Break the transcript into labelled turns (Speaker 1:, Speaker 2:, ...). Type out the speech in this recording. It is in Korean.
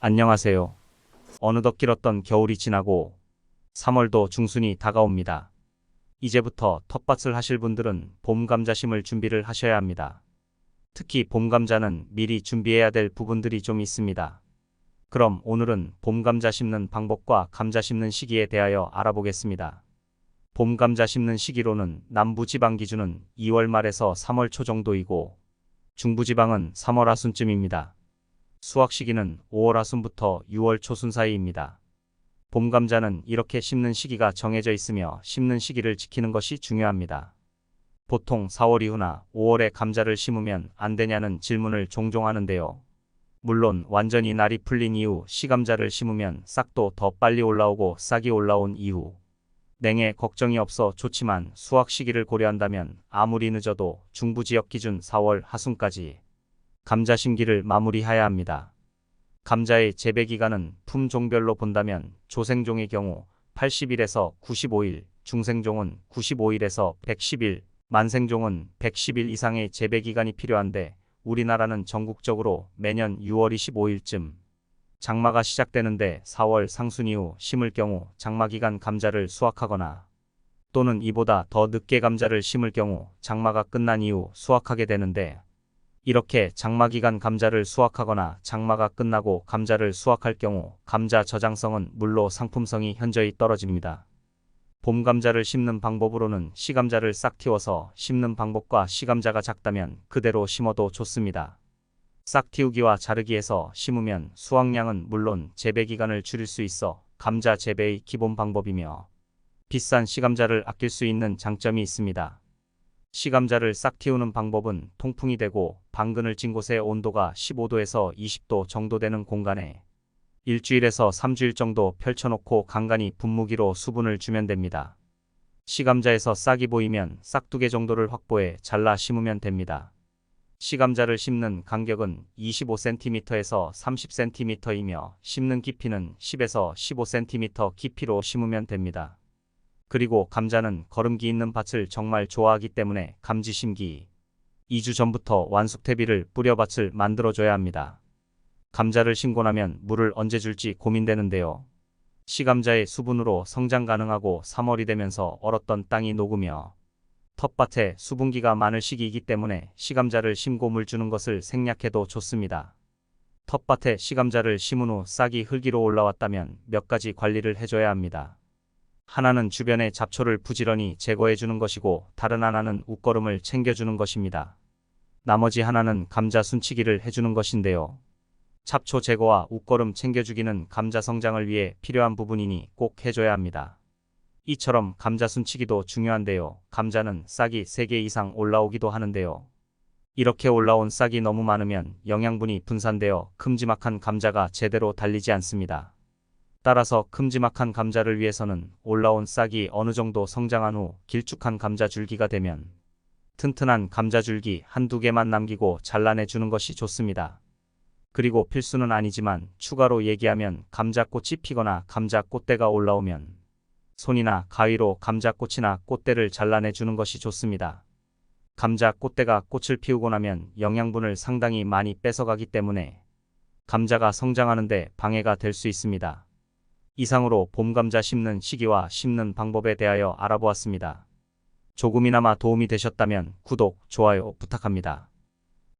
Speaker 1: 안녕하세요. 어느덧 길었던 겨울이 지나고 3월도 중순이 다가옵니다. 이제부터 텃밭을 하실 분들은 봄 감자 심을 준비를 하셔야 합니다. 특히 봄 감자는 미리 준비해야 될 부분들이 좀 있습니다. 그럼 오늘은 봄 감자 심는 방법과 감자 심는 시기에 대하여 알아보겠습니다. 봄 감자 심는 시기로는 남부지방 기준은 2월 말에서 3월 초 정도이고 중부지방은 3월 하순쯤입니다. 수확 시기는 5월 하순부터 6월 초순 사이입니다. 봄 감자는 이렇게 심는 시기가 정해져 있으며 심는 시기를 지키는 것이 중요합니다. 보통 4월 이후나 5월에 감자를 심으면 안 되냐는 질문을 종종 하는데요. 물론 완전히 날이 풀린 이후 시감자를 심으면 싹도 더 빨리 올라오고 싹이 올라온 이후 냉해 걱정이 없어 좋지만 수확 시기를 고려한다면 아무리 늦어도 중부지역 기준 4월 하순까지 감자 심기를 마무리해야 합니다. 감자의 재배 기간은 품종별로 본다면 조생종의 경우 80일에서 95일, 중생종은 95일에서 110일, 만생종은 110일 이상의 재배 기간이 필요한데 우리나라는 전국적으로 매년 6월 25일쯤 장마가 시작되는데 4월 상순 이후 심을 경우 장마 기간 감자를 수확하거나 또는 이보다 더 늦게 감자를 심을 경우 장마가 끝난 이후 수확하게 되는데 이렇게 장마 기간 감자를 수확하거나 장마가 끝나고 감자를 수확할 경우 감자 저장성은 물로 상품성이 현저히 떨어집니다. 봄 감자를 심는 방법으로는 시감자를 싹 틔워서 심는 방법과 시감자가 작다면 그대로 심어도 좋습니다. 싹 틔우기와 자르기에서 심으면 수확량은 물론 재배 기간을 줄일 수 있어 감자 재배의 기본 방법이며 비싼 시감자를 아낄 수 있는 장점이 있습니다. 시감자를 싹 틔우는 방법은 통풍이 되고 방근을 찐 곳의 온도가 15도에서 20도 정도 되는 공간에 일주일에서 3주일 정도 펼쳐놓고 간간히 분무기로 수분을 주면 됩니다. 시감자에서 싹이 보이면 싹 2개 정도를 확보해 잘라 심으면 됩니다. 시감자를 심는 간격은 25cm에서 30cm이며 심는 깊이는 10에서 15cm 깊이로 심으면 됩니다. 그리고 감자는 거름기 있는 밭을 정말 좋아하기 때문에 감지 심기 2주 전부터 완숙 퇴비를 뿌려 밭을 만들어줘야 합니다. 감자를 심고 나면 물을 언제 줄지 고민되는데요. 시감자의 수분으로 성장 가능하고 3월이 되면서 얼었던 땅이 녹으며 텃밭에 수분기가 많을 시기이기 때문에 시감자를 심고 물 주는 것을 생략해도 좋습니다. 텃밭에 시감자를 심은 후 싹이 흙위로 올라왔다면 몇 가지 관리를 해줘야 합니다. 하나는 주변의 잡초를 부지런히 제거해 주는 것이고 다른 하나는 웃거름을 챙겨주는 것입니다. 나머지 하나는 감자 순치기를 해주는 것인데요. 잡초 제거와 웃거름 챙겨주기는 감자 성장을 위해 필요한 부분이니 꼭 해줘야 합니다. 이처럼 감자 순치기도 중요한데요. 감자는 싹이 3개 이상 올라오기도 하는데요. 이렇게 올라온 싹이 너무 많으면 영양분이 분산되어 큼지막한 감자가 제대로 달리지 않습니다. 따라서 큼지막한 감자를 위해서는 올라온 싹이 어느 정도 성장한 후 길쭉한 감자 줄기가 되면 튼튼한 감자 줄기 한두 개만 남기고 잘라내 주는 것이 좋습니다. 그리고 필수는 아니지만 추가로 얘기하면 감자꽃이 피거나 감자 꽃대가 올라오면 손이나 가위로 감자꽃이나 꽃대를 잘라내 주는 것이 좋습니다. 감자 꽃대가 꽃을 피우고 나면 영양분을 상당히 많이 뺏어가기 때문에 감자가 성장하는데 방해가 될 수 있습니다. 이상으로 봄 감자 심는 시기와 심는 방법에 대하여 알아보았습니다. 조금이나마 도움이 되셨다면 구독, 좋아요 부탁합니다.